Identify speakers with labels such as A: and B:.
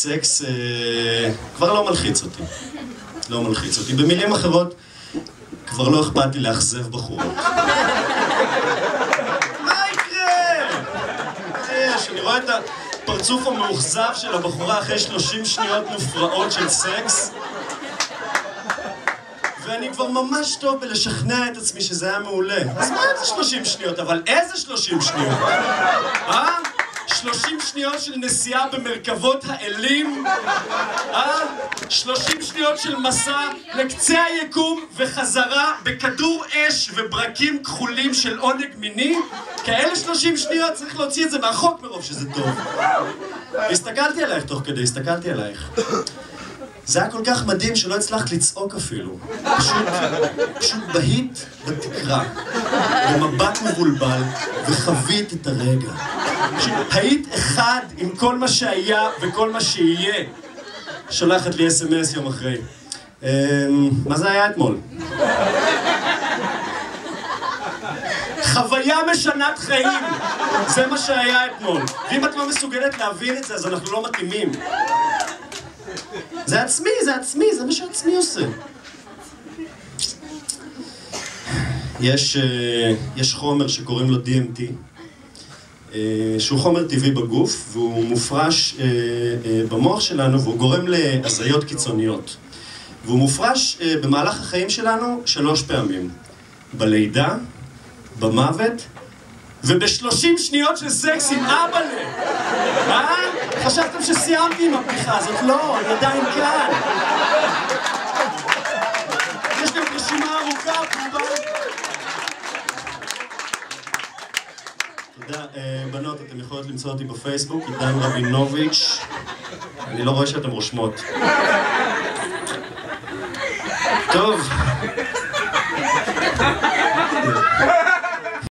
A: סקס כבר לא מלחיץ אותי. לא מלחיץ אותי. במילים אחרות, כבר לא אכפת לי לאכזב בחורות. מה יקרה? אני רואה את הפרצוף המאוכזב של הבחורה אחרי 30 שניות מופרעות של סקס, ואני כבר ממש טוב בלשכנע את עצמי שזה היה מעולה. אז מה זה 30 שניות? אבל איזה 30 שניות? 30 שניות של נסיעה במרכבות האלים? 30 שניות של מסע לקצה היקום וחזרה בכדור אש וברקים כחולים של עונג מיני? כאלה 30 שניות צריך להוציא את זה מהחוק מרוב שזה טוב. הסתכלתי עלייך תוך כדי, הסתכלתי עלייך. זה היה כל כך מדהים שלא הצלחת לצעוק אפילו. פשוט בהית בתקרה, במבט מבולבל, וחווית את הרגע. היית אחד עם כל מה שהיה וכל מה שיהיה. שולחת לי SMS יום אחרי. מה זה היה אתמול? חוויה משנת חיים. זה מה שהיה אתמול. ואם את לא מסוגלת להבין את זה, אז אנחנו לא מתאימים. זה עצמי, זה עצמי, זה מה שעצמי עושה. יש חומר שקוראים לו DMT, שהוא חומר טבעי בגוף, והוא מופרש במוח שלנו, והוא גורם להזיות קיצוניות. והוא מופרש במהלך החיים שלנו 3 פעמים. בלידה, במוות, וב30 שניות של סקס עם אבאלה. חשבתם שסיימתי עם הבדיחה הזאת? לא, אני עדיין כאן. יש גם רשימה ארוכה, כמובן. תודה, בנות, אתם יכולות למצוא אותי בפייסבוק, עידן רבינוביץ'. אני לא רואה שאתם רושמות. טוב.